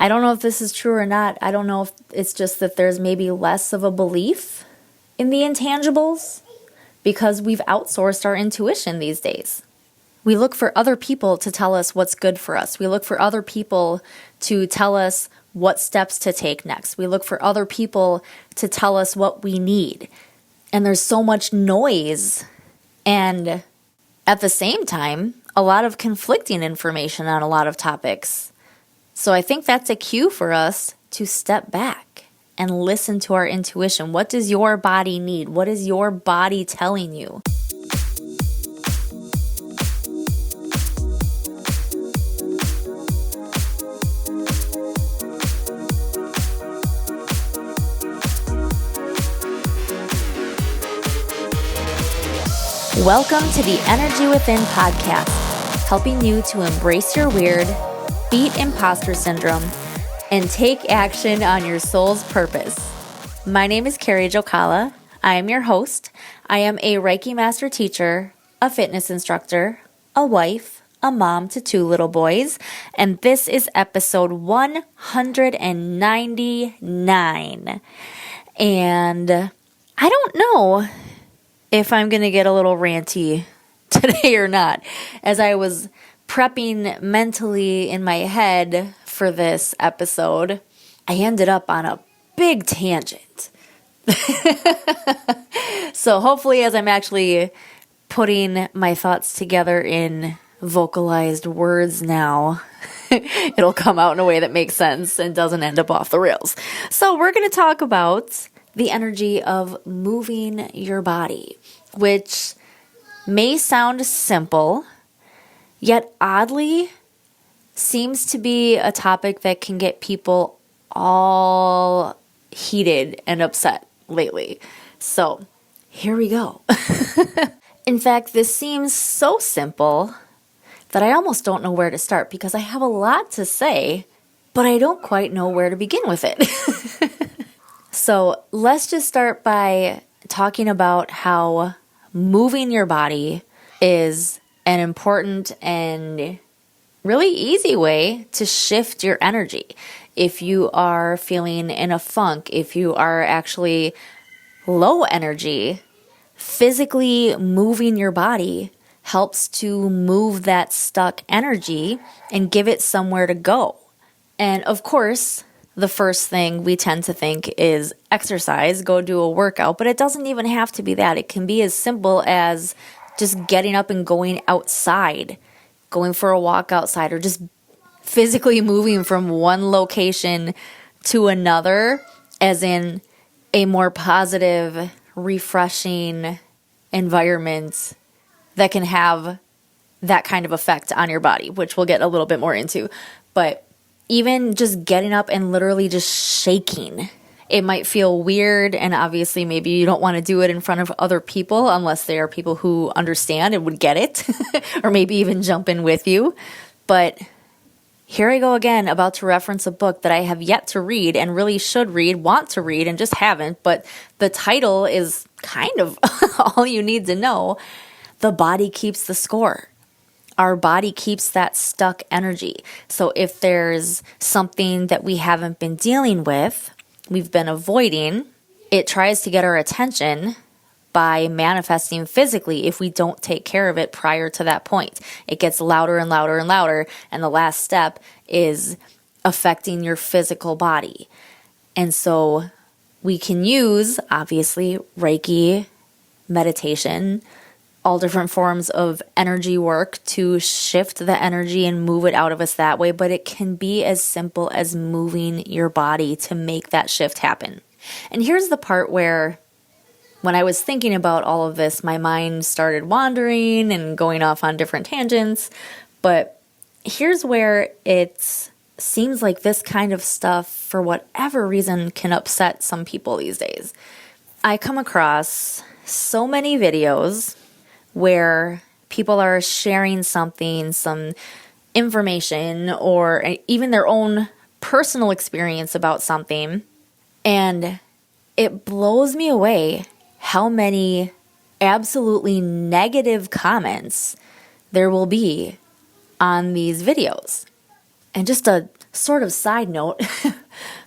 I don't know if this is true or not. I don't know if it's just that there's maybe less of a belief in the intangibles because we've outsourced our intuition these days. We look for other people to tell us what's good for us. We look for other people to tell us what steps to take next. We look for other people to tell us what we need. And there's so much noise and at the same time, a lot of conflicting information on a lot of topics. So I think that's a cue for us to step back and listen to our intuition. What does your body need? What is your body telling you? Welcome to the Energy Within podcast, helping you to embrace your weird, beat imposter syndrome, and take action on your soul's purpose. My name is Carrie Jokala. I am your host. I am a Reiki master teacher, a fitness instructor, a wife, a mom to 2 little boys, and this is episode 199. And I don't know if I'm going to get a little ranty today or not. As I was prepping mentally in my head for this episode, I ended up on a big tangent. So hopefully as I'm actually putting my thoughts together in vocalized words now, it'll come out in a way that makes sense and doesn't end up off the rails. So we're going to talk about the energy of moving your body, which may sound simple, yet oddly seems to be a topic that can get people all heated and upset lately. So here we go. In fact, this seems so simple that I almost don't know where to start because I have a lot to say, but I don't quite know where to begin with it. So let's just start by talking about how moving your body is an important and really easy way to shift your energy. If you are feeling in a funk, if you are actually low energy, physically moving your body helps to move that stuck energy and give it somewhere to go. And of course, the first thing we tend to think is exercise, go do a workout, but it doesn't even have to be that. It can be as simple as just getting up and going outside, going for a walk outside, or just physically moving from one location to another, as in a more positive, refreshing environment that can have that kind of effect on your body, which we'll get a little bit more into. But even just getting up and literally just shaking. It might feel weird, and obviously maybe you don't want to do it in front of other people unless they are people who understand and would get it, or maybe even jump in with you. But here I go again, about to reference a book that I have yet to read and really should read, want to read, and just haven't. But the title is kind of all you need to know. The Body Keeps the Score. Our body keeps that stuck energy. So if there's something that we haven't been dealing with, we've been avoiding, it tries to get our attention by manifesting physically if we don't take care of it prior to that point. It gets louder and louder and louder, and the last step is affecting your physical body. And so we can use, obviously, Reiki, meditation, all different forms of energy work to shift the energy and move it out of us that way. But it can be as simple as moving your body to make that shift happen. And here's the part where, when I was thinking about all of this, my mind started wandering and going off on different tangents. But here's where it seems like this kind of stuff, for whatever reason, can upset some people these days. I come across so many videos where people are sharing something, some information, or even their own personal experience about something. And it blows me away how many absolutely negative comments there will be on these videos. And just a sort of side note,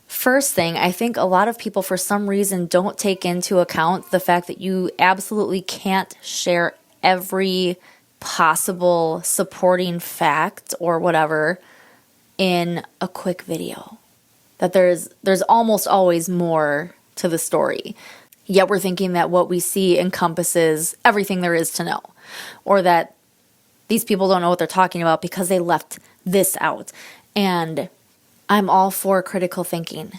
first thing, I think a lot of people for some reason don't take into account the fact that you absolutely can't share every possible supporting fact or whatever in a quick video. That there's almost always more to the story. Yet we're thinking that what we see encompasses everything there is to know, or that these people don't know what they're talking about because they left this out. And I'm all for critical thinking,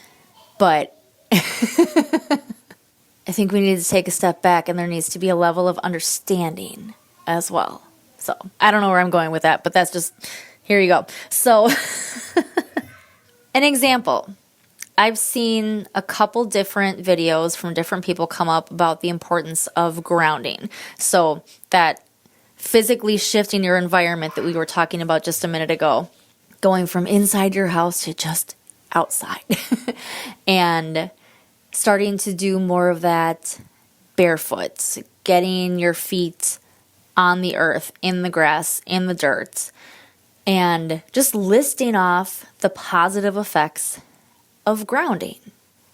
but I think we need to take a step back, and there needs to be a level of understanding as well. So I don't know where I'm going with that, but that's just, here you go. So an example. I've seen a couple different videos from different people come up about the importance of grounding. So that physically shifting your environment that we were talking about just a minute ago, going from inside your house to just outside and starting to do more of that barefoot, getting your feet on the earth, in the grass, in the dirt, and just listing off the positive effects of grounding.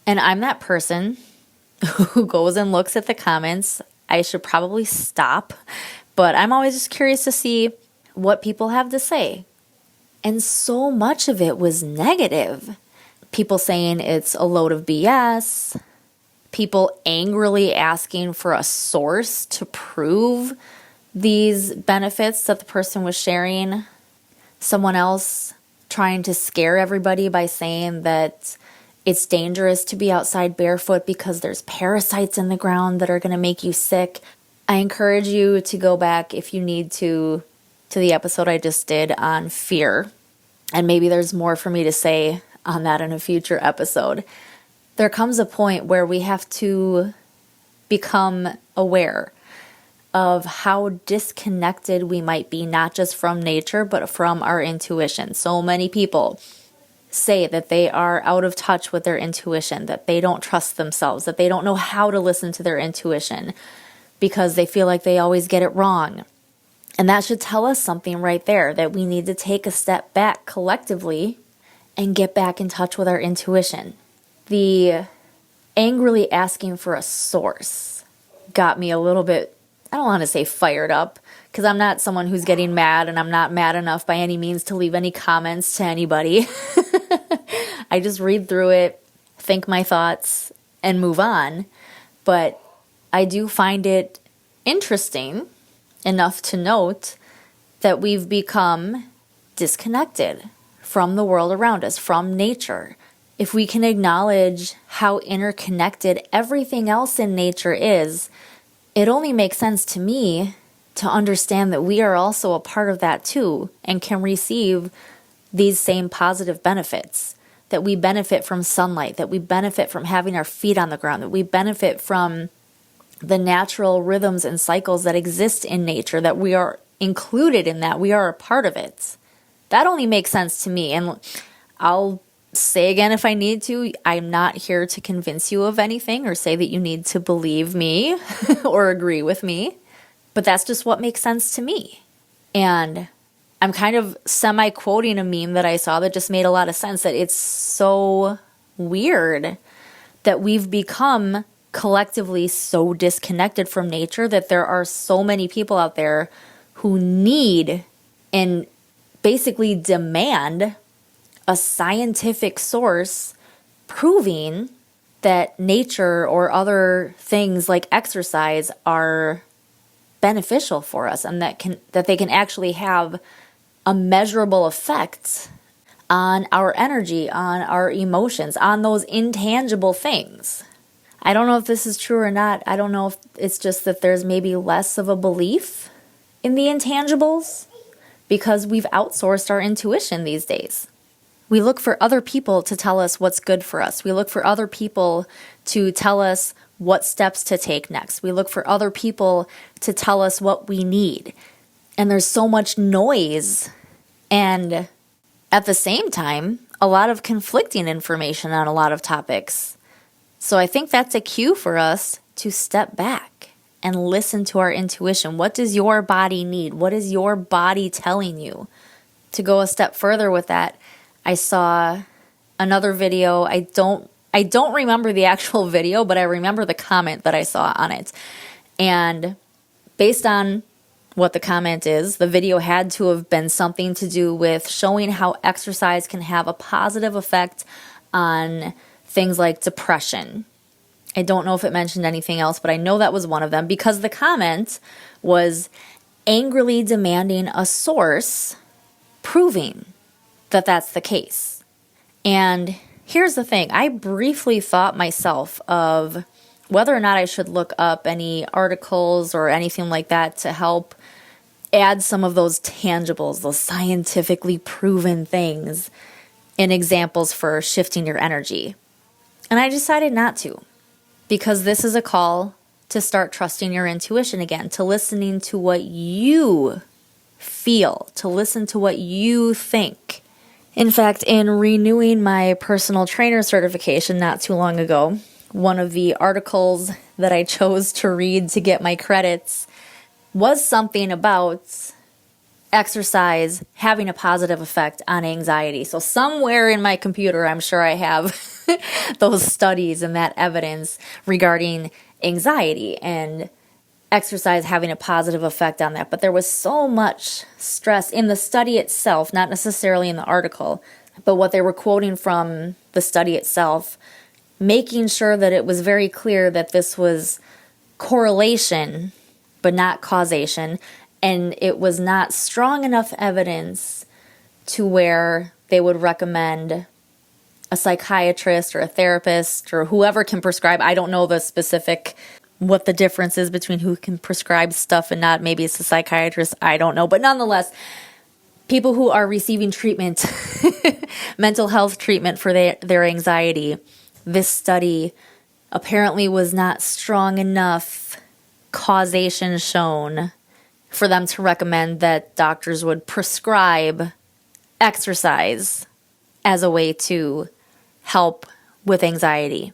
And I'm that person who goes and looks at the comments. I should probably stop, but I'm always just curious to see what people have to say. And so much of it was negative. People saying it's a load of BS. People angrily asking for a source to prove these benefits that the person was sharing. Someone else trying to scare everybody by saying that it's dangerous to be outside barefoot because there's parasites in the ground that are going to make you sick. I encourage you to go back, if you need to the episode I just did on fear. And maybe there's more for me to say on that in a future episode. There comes a point where we have to become aware of how disconnected we might be, not just from nature, but from our intuition. So many people say that they are out of touch with their intuition, that they don't trust themselves, that they don't know how to listen to their intuition because they feel like they always get it wrong. And that should tell us something right there, that we need to take a step back collectively and get back in touch with our intuition. The angrily asking for a source got me a little bit, I don't want to say fired up, because I'm not someone who's getting mad, and I'm not mad enough by any means to leave any comments to anybody. I just read through it, think my thoughts, and move on. But I do find it interesting enough to note that we've become disconnected from the world around us, from nature. If we can acknowledge how interconnected everything else in nature is, it only makes sense to me to understand that we are also a part of that too, and can receive these same positive benefits. That we benefit from sunlight, that we benefit from having our feet on the ground, that we benefit from the natural rhythms and cycles that exist in nature, that we are included in that, we are a part of it. That only makes sense to me. And I'll say again if I need to, I'm not here to convince you of anything or say that you need to believe me or agree with me, but that's just what makes sense to me. And I'm kind of semi-quoting a meme that I saw that just made a lot of sense, that it's so weird that we've become collectively so disconnected from nature that there are so many people out there who need and basically demand a scientific source proving that nature or other things like exercise are beneficial for us, and that they can actually have a measurable effect on our energy, on our emotions, on those intangible things. I don't know if this is true or not. I don't know if it's just that there's maybe less of a belief in the intangibles because we've outsourced our intuition these days. We look for other people to tell us what's good for us. We look for other people to tell us what steps to take next. We look for other people to tell us what we need. And there's so much noise and at the same time, a lot of conflicting information on a lot of topics. So I think that's a cue for us to step back and listen to our intuition. What does your body need? What is your body telling you? To go a step further with that, I saw another video. I don't remember the actual video, but I remember the comment that I saw on it. And based on what the comment is, the video had to have been something to do with showing how exercise can have a positive effect on things like depression. I don't know if it mentioned anything else, but I know that was one of them, because the comment was angrily demanding a source proving that that's the case. And here's the thing. I briefly thought myself of whether or not I should look up any articles or anything like that to help add some of those tangibles, those scientifically proven things in examples for shifting your energy. And I decided not to, because this is a call to start trusting your intuition again, to listening to what you feel, to listen to what you think. In fact, in renewing my personal trainer certification not too long ago, one of the articles that I chose to read to get my credits was something about exercise having a positive effect on anxiety. So somewhere in my computer, I'm sure I have those studies and that evidence regarding anxiety and exercise having a positive effect on that. But there was so much stress in the study itself, not necessarily in the article, but what they were quoting from the study itself, making sure that it was very clear that this was correlation, but not causation, and it was not strong enough evidence to where they would recommend a psychiatrist or a therapist or whoever can prescribe. I don't know the specific, what the difference is between who can prescribe stuff and not. Maybe it's a psychiatrist, I don't know. But nonetheless, people who are receiving treatment, mental health treatment for their anxiety, this study apparently was not strong enough causation shown for them to recommend that doctors would prescribe exercise as a way to help with anxiety.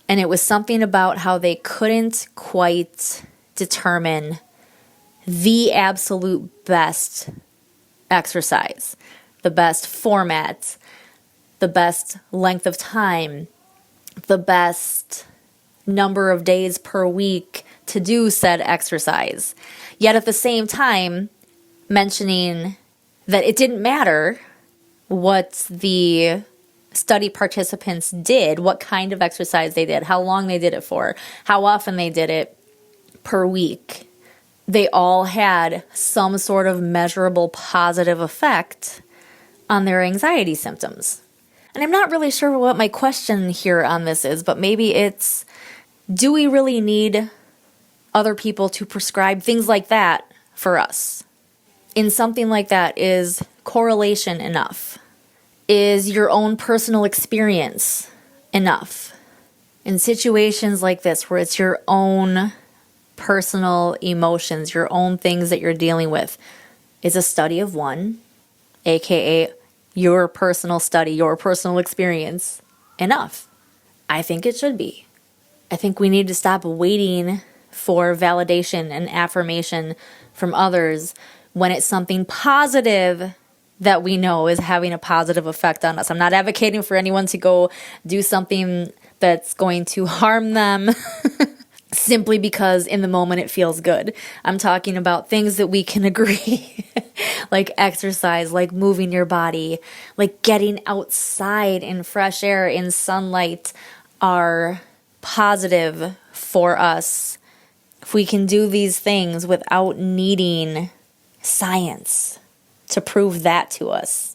And it was something about how they couldn't quite determine the absolute best exercise, the best format, the best length of time, the best number of days per week to do said exercise. Yet at the same time, mentioning that it didn't matter what the study participants did, what kind of exercise they did, how long they did it for, how often they did it per week. They all had some sort of measurable positive effect on their anxiety symptoms. And I'm not really sure what my question here on this is, but maybe it's, do we really need other people to prescribe things like that for us? In something like that, is correlation enough? Is your own personal experience enough? In situations like this, where it's your own personal emotions, your own things that you're dealing with, is a study of one, aka your personal study, your personal experience, enough? I think it should be. I think we need to stop waiting for validation and affirmation from others when it's something positive that we know is having a positive effect on us. I'm not advocating for anyone to go do something that's going to harm them simply because in the moment it feels good. I'm talking about things that we can agree, like exercise, like moving your body, like getting outside in fresh air, in sunlight, are positive for us. If we can do these things without needing science to prove that to us.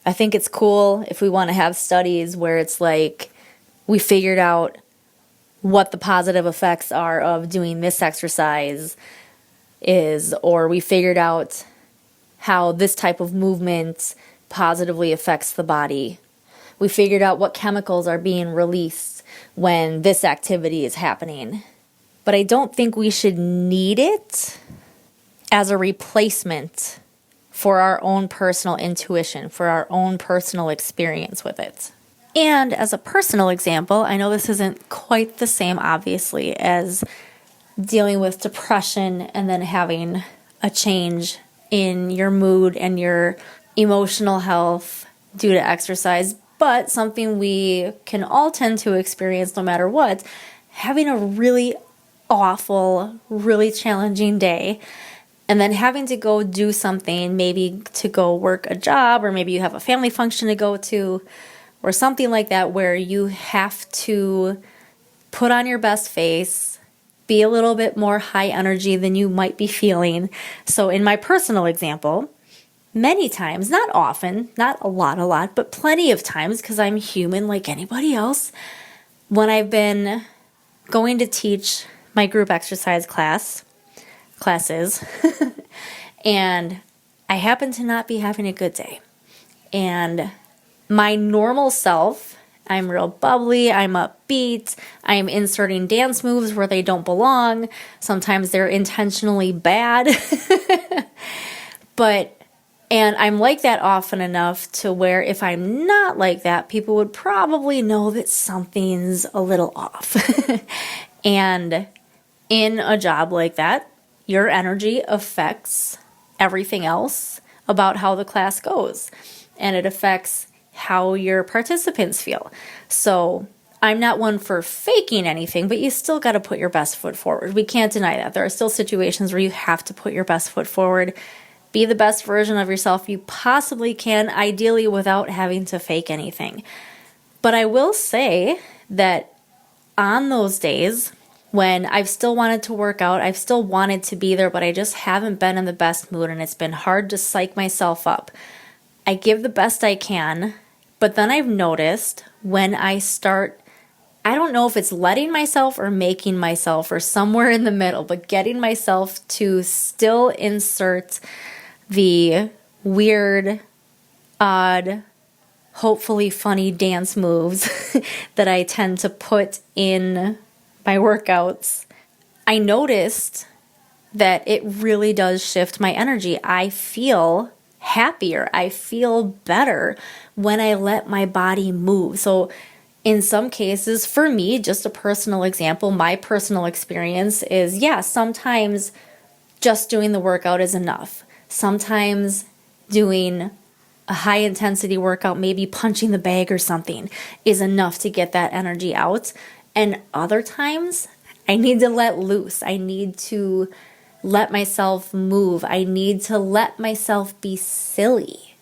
I think it's cool if we want to have studies where it's like we figured out what the positive effects are of doing this exercise is, or we figured out how this type of movement positively affects the body. We figured out what chemicals are being released when this activity is happening. But I don't think we should need it as a replacement for our own personal intuition, for our own personal experience with it. And as a personal example, I know this isn't quite the same, obviously, as dealing with depression and then having a change in your mood and your emotional health due to exercise, but something we can all tend to experience no matter what, having a really awful, really challenging day, and then having to go do something, maybe to go work a job, or maybe you have a family function to go to, or something like that, where you have to put on your best face, be a little bit more high energy than you might be feeling. So in my personal example, many times, not often, not a lot, but plenty of times, because I'm human like anybody else, when I've been going to teach my group exercise classes, and I happen to not be having a good day. And my normal self, I'm real bubbly, I'm upbeat, I'm inserting dance moves where they don't belong. Sometimes they're intentionally bad. And I'm like that often enough to where if I'm not like that, people would probably know that something's a little off. And in a job like that, your energy affects everything else about how the class goes. And it affects how your participants feel. So I'm not one for faking anything, but you still got to put your best foot forward. We can't deny that. There are still situations where you have to put your best foot forward. Be the best version of yourself you possibly can, ideally without having to fake anything. But I will say that on those days when I've still wanted to work out, I've still wanted to be there, but I just haven't been in the best mood and it's been hard to psych myself up. I give the best I can, but then I've noticed when I start, I don't know if it's letting myself or making myself or somewhere in the middle, but getting myself to still insert the weird, odd, hopefully funny dance moves that I tend to put in my workouts, I noticed that it really does shift my energy. I feel happier. I feel better when I let my body move. So in some cases, for me, just a personal example, my personal experience is, sometimes just doing the workout is enough. Sometimes doing a high intensity workout, maybe punching the bag or something, is enough to get that energy out. And other times, I need to let loose. I need to let myself move. I need to let myself be silly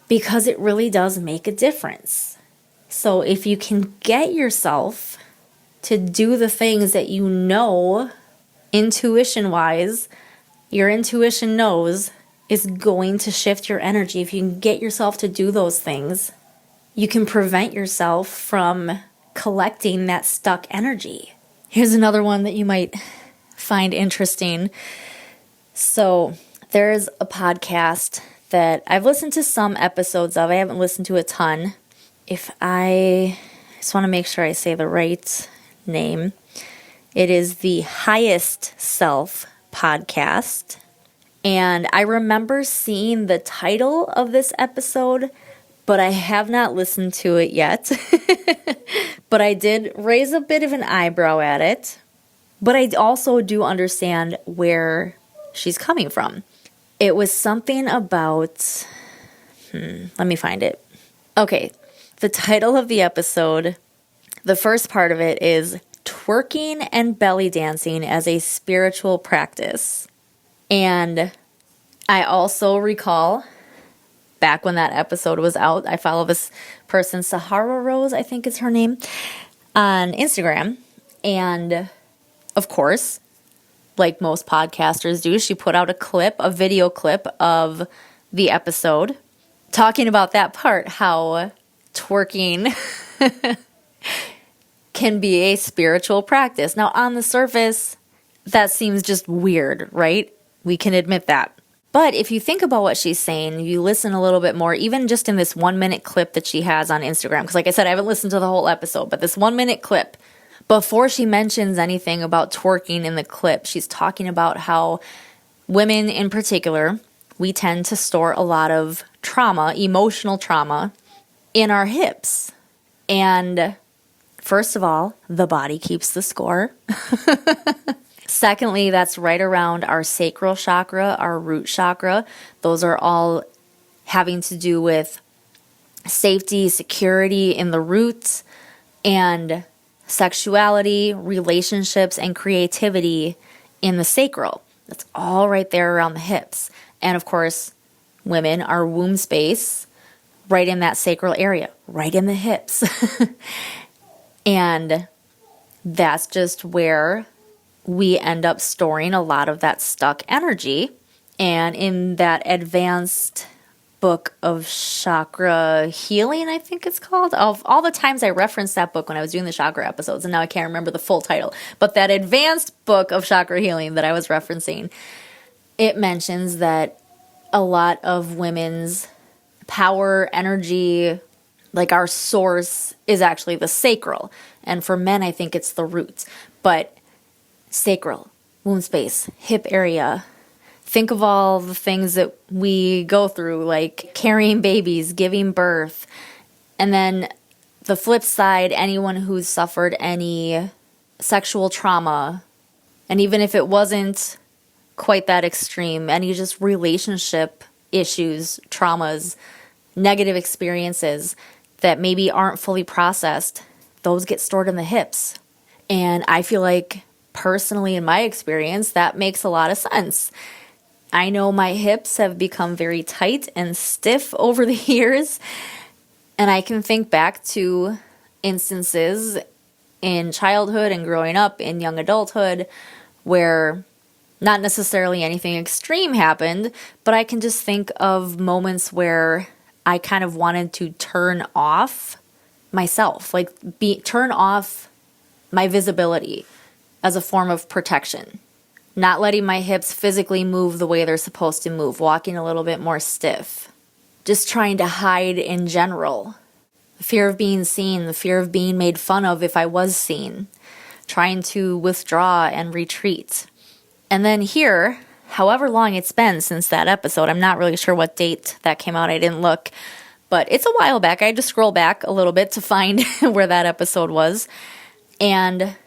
because it really does make a difference. So if you can get yourself to do the things that you know, intuition-wise, your intuition knows is going to shift your energy. If you can get yourself to do those things, you can prevent yourself from collecting that stuck energy. Here's another one that you might find interesting. So there's a podcast that I've listened to some episodes of. I haven't listened to a ton. I just want to make sure I say the right name. It is the Highest Self podcast. And I remember seeing the title of this episode, but I have not listened to it yet. But I did raise a bit of an eyebrow at it. But I also do understand where she's coming from. It was something about, let me find it. Okay, the title of the episode, the first part of it is Twerking and Belly Dancing as a Spiritual Practice. And I also recall back when that episode was out, I follow this person, Sahara Rose, I think is her name, on Instagram. And of course, like most podcasters do, she put out a video clip of the episode talking about that part, how twerking can be a spiritual practice. Now, on the surface, that seems just weird, right? We can admit that. But if you think about what she's saying, you listen a little bit more, even just in this 1-minute clip that she has on Instagram. Because like I said, I haven't listened to the whole episode, but this 1-minute clip, before she mentions anything about twerking in the clip, she's talking about how women in particular, we tend to store a lot of trauma, emotional trauma, in our hips. And first of all, the body keeps the score. Secondly, that's right around our sacral chakra, our root chakra. Those are all having to do with safety, security in the roots, and sexuality, relationships, and creativity in the sacral. That's all right there around the hips. And of course, women, our womb space, right in that sacral area, right in the hips. And that's just where we end up storing a lot of that stuck energy. And in that advanced book of chakra healing, I think it's called, of all the times I referenced that book when I was doing the chakra episodes, and now I can't remember the full title, but that advanced book of chakra healing that I was referencing, it mentions that a lot of women's power, energy, like our source, is actually the sacral. And for men, I think it's the roots. But sacral, womb space, hip area. Think of all the things that we go through, like carrying babies, giving birth. And then the flip side, anyone who's suffered any sexual trauma, and even if it wasn't quite that extreme, any just relationship issues, traumas, negative experiences that maybe aren't fully processed, those get stored in the hips. And I feel like, personally, in my experience, that makes a lot of sense. I know my hips have become very tight and stiff over the years, and I can think back to instances in childhood and growing up in young adulthood where not necessarily anything extreme happened, but I can just think of moments where I kind of wanted to turn off myself, like turn off my visibility as a form of protection. Not letting my hips physically move the way they're supposed to move, walking a little bit more stiff. Just trying to hide in general. The fear of being seen, the fear of being made fun of if I was seen. Trying to withdraw and retreat. And then here, however long it's been since that episode, I'm not really sure what date that came out, I didn't look, but it's a while back. I had to scroll back a little bit to find where that episode was. And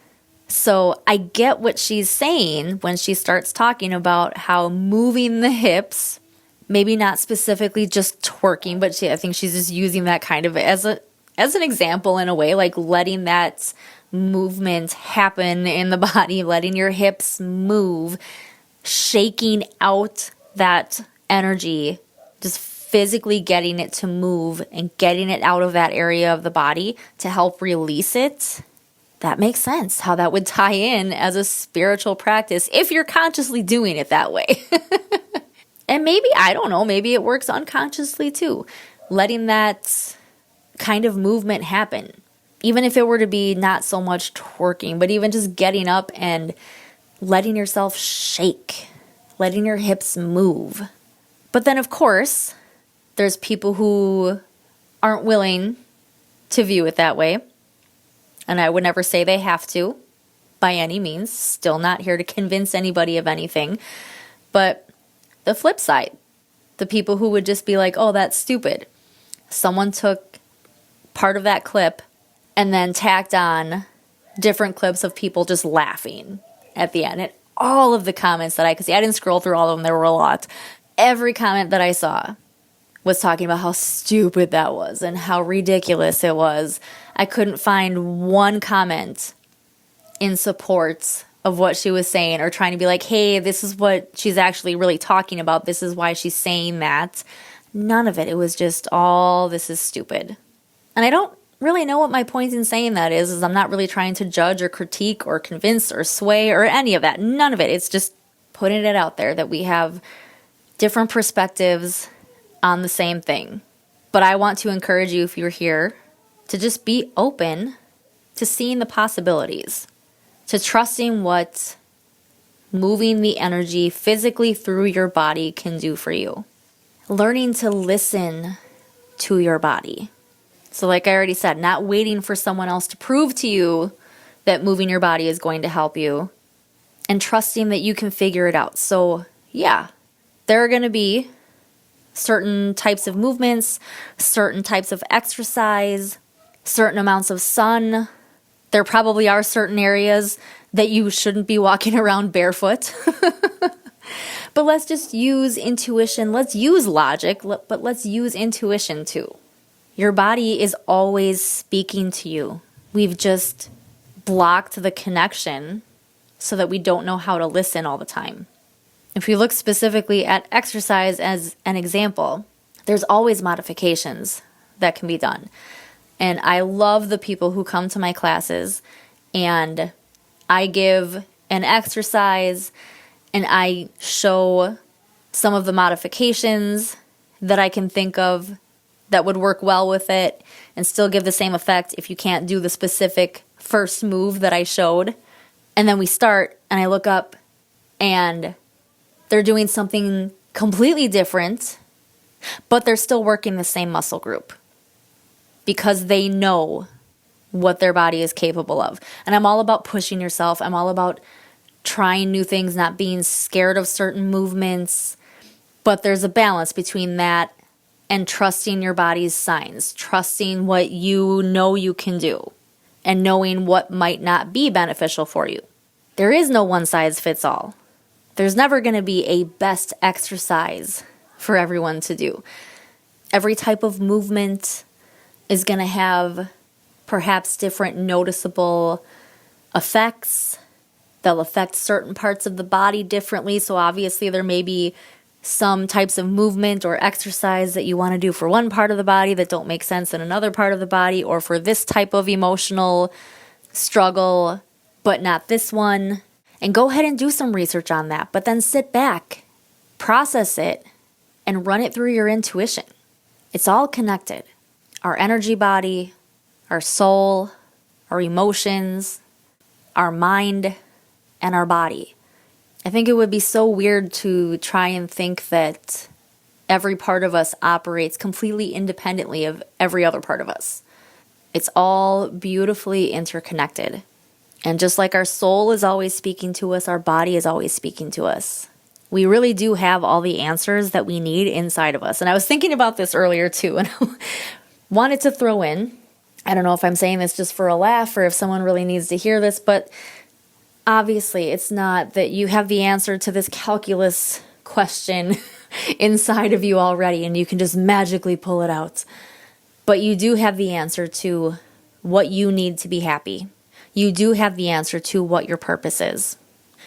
so I get what she's saying when she starts talking about how moving the hips, maybe not specifically just twerking, but I think she's just using that kind of as an example in a way, like letting that movement happen in the body, letting your hips move, shaking out that energy, just physically getting it to move and getting it out of that area of the body to help release it. That makes sense how that would tie in as a spiritual practice if you're consciously doing it that way. And maybe, I don't know, maybe it works unconsciously too. Letting that kind of movement happen. Even if it were to be not so much twerking, but even just getting up and letting yourself shake. Letting your hips move. But then, of course, there's people who aren't willing to view it that way. And I would never say they have to, by any means. Still not here to convince anybody of anything. But the flip side, the people who would just be like, oh, that's stupid. Someone took part of that clip and then tacked on different clips of people just laughing at the end. And all of the comments that I could see, I didn't scroll through all of them, there were a lot. Every comment that I saw was talking about how stupid that was and how ridiculous it was. I couldn't find one comment in support of what she was saying or trying to be like, hey, this is what she's actually really talking about. This is why she's saying that. None of it. It was just all, this is stupid. And I don't really know what my point in saying that is I'm not really trying to judge or critique or convince or sway or any of that. None of it. It's just putting it out there that we have different perspectives on the same thing. But I want to encourage you, if you're here, to just be open to seeing the possibilities, to trusting what moving the energy physically through your body can do for you. Learning to listen to your body. So like I already said, not waiting for someone else to prove to you that moving your body is going to help you, and trusting that you can figure it out. So yeah, there are going to be certain types of movements, certain types of exercise, certain amounts of sun. There probably are certain areas that you shouldn't be walking around barefoot. But let's just use intuition. Let's use logic, but let's use intuition too. Your body is always speaking to you. We've just blocked the connection so that we don't know how to listen all the time. If we look specifically at exercise as an example, there's always modifications that can be done. And I love the people who come to my classes and I give an exercise and I show some of the modifications that I can think of that would work well with it and still give the same effect if you can't do the specific first move that I showed. And then we start and I look up and they're doing something completely different, but they're still working the same muscle group because they know what their body is capable of. And I'm all about pushing yourself. I'm all about trying new things, not being scared of certain movements. But there's a balance between that and trusting your body's signs, trusting what you know you can do, and knowing what might not be beneficial for you. There is no one size fits all. There's never going to be a best exercise for everyone to do. Every type of movement is going to have perhaps different noticeable effects. They'll affect certain parts of the body differently. So obviously there may be some types of movement or exercise that you want to do for one part of the body that don't make sense in another part of the body, or for this type of emotional struggle, but not this one. And go ahead and do some research on that, but then sit back, process it, and run it through your intuition. It's all connected. Our energy body, our soul, our emotions, our mind, and our body. I think it would be so weird to try and think that every part of us operates completely independently of every other part of us. It's all beautifully interconnected. And just like our soul is always speaking to us, our body is always speaking to us. We really do have all the answers that we need inside of us. And I was thinking about this earlier too, and I wanted to throw in, I don't know if I'm saying this just for a laugh or if someone really needs to hear this, but obviously it's not that you have the answer to this calculus question inside of you already and you can just magically pull it out. But you do have the answer to what you need to be happy. You do have the answer to what your purpose is.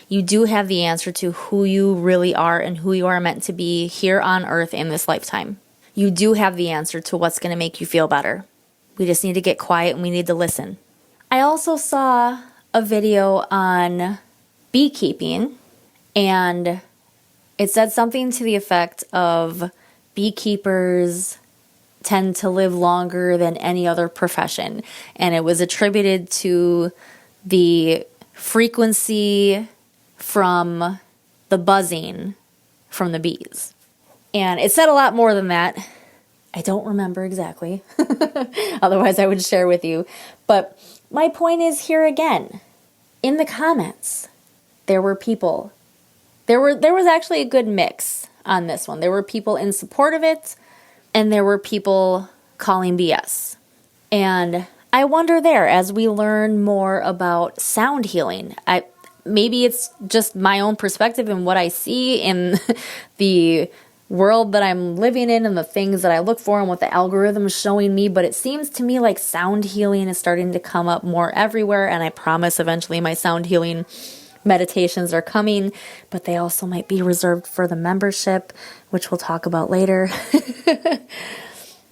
You do have the answer to who you really are and who you are meant to be here on earth in this lifetime. You do have the answer to what's going to make you feel better. We just need to get quiet and we need to listen. I also saw a video on beekeeping, and it said something to the effect of beekeepers tend to live longer than any other profession. And it was attributed to the frequency from the buzzing from the bees. And it said a lot more than that. I don't remember exactly. Otherwise I would share with you. But my point is here again, in the comments, there were people. There was actually a good mix on this one. There were people in support of it, and there were people calling BS. And I wonder there, as we learn more about sound healing, maybe it's just my own perspective and what I see in the world that I'm living in and the things that I look for and what the algorithm is showing me, but it seems to me like sound healing is starting to come up more everywhere, and I promise eventually my sound healing meditations are coming, but they also might be reserved for the membership, which we'll talk about later.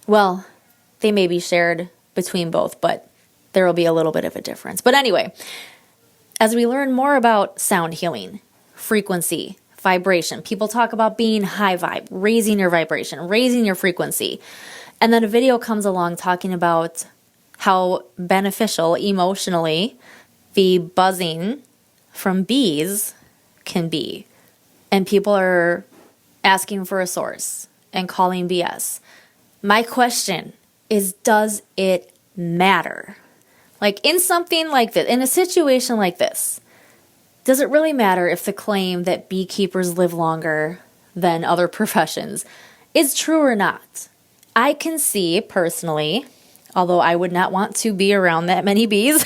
Well, they may be shared between both, but there will be a little bit of a difference. But anyway, as we learn more about sound healing, frequency, vibration, people talk about being high vibe, raising your vibration, raising your frequency. And then a video comes along talking about how beneficial emotionally the buzzing from bees can be. And people are asking for a source and calling BS. My question is, does it matter? Like in something like this, in a situation like this, does it really matter if the claim that beekeepers live longer than other professions is true or not? I can see personally, although I would not want to be around that many bees,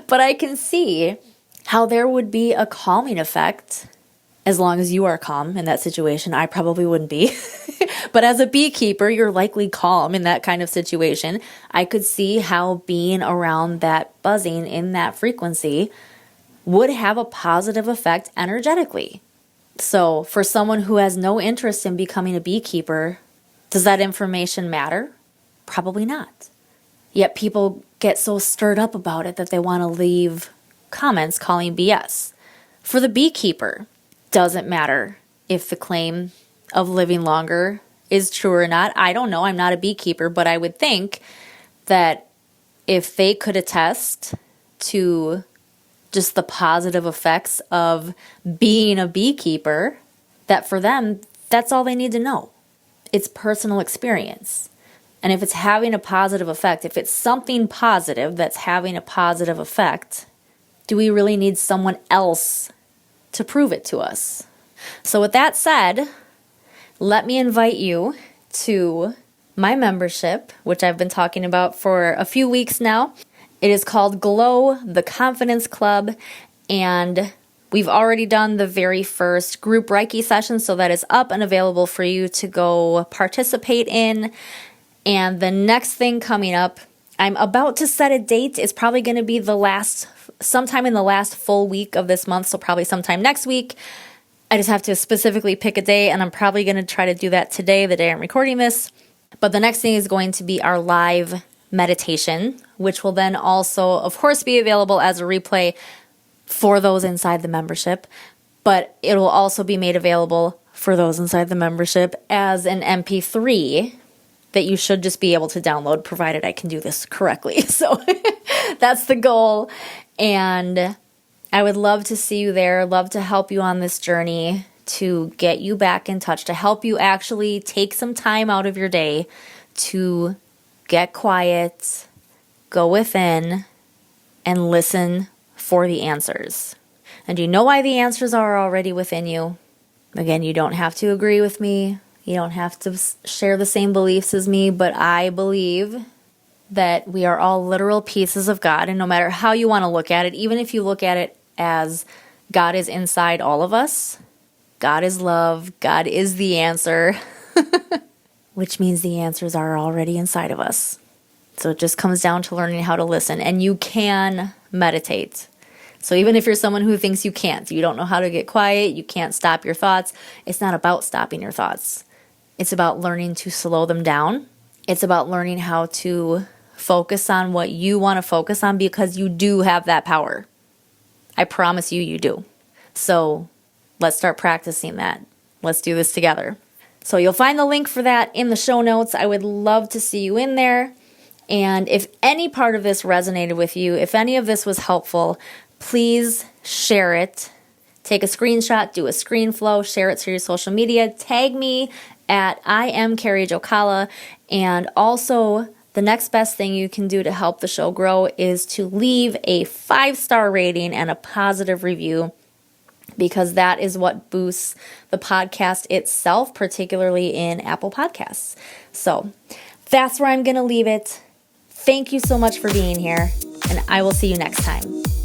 but I can see how there would be a calming effect as long as you are calm in that situation. I probably wouldn't be. But as a beekeeper, you're likely calm in that kind of situation. I could see how being around that buzzing in that frequency would have a positive effect energetically. So for someone who has no interest in becoming a beekeeper, does that information matter? Probably not. Yet people get so stirred up about it that they want to leave comments calling BS. For the beekeeper, doesn't matter if the claim of living longer is true or not. I don't know. I'm not a beekeeper, but I would think that if they could attest to just the positive effects of being a beekeeper, that for them, that's all they need to know. It's personal experience. And if it's having a positive effect, if it's something positive that's having a positive effect, do we really need someone else to prove it to us? So with that said, let me invite you to my membership, which I've been talking about for a few weeks now. It is called Glow, the Confidence Club, and we've already done the very first group Reiki session, so that is up and available for you to go participate in. And the next thing coming up, I'm about to set a date. It's probably going to be sometime in the last full week of this month, so probably sometime next week. I just have to specifically pick a day, and I'm probably going to try to do that today, the day I'm recording this. But the next thing is going to be our live meditation, which will then also, of course, be available as a replay for those inside the membership. But it will also be made available for those inside the membership as an MP3 that you should just be able to download, provided I can do this correctly. So that's the goal. And I would love to see you there, love to help you on this journey to get you back in touch, to help you actually take some time out of your day to get quiet, go within, and listen for the answers. And you know why the answers are already within you. Again, you don't have to agree with me. You don't have to share the same beliefs as me, but I believe that we are all literal pieces of God. And no matter how you want to look at it, even if you look at it as God is inside all of us, God is love, God is the answer, which means the answers are already inside of us. So it just comes down to learning how to listen. And you can meditate. So even if you're someone who thinks you can't, you don't know how to get quiet, you can't stop your thoughts, it's not about stopping your thoughts. It's about learning to slow them down. It's about learning how to focus on what you want to focus on, because you do have that power. I promise you, you do. So let's start practicing that. Let's do this together. So you'll find the link for that in the show notes. I would love to see you in there. And if any part of this resonated with you, if any of this was helpful, please share it. Take a screenshot, do a screen flow, share it to your social media. Tag me at I am Carrie Jokala. And also, the next best thing you can do to help the show grow is to leave a 5-star rating and a positive review, because that is what boosts the podcast itself, particularly in Apple Podcasts. So that's where I'm going to leave it. Thank you so much for being here, and I will see you next time.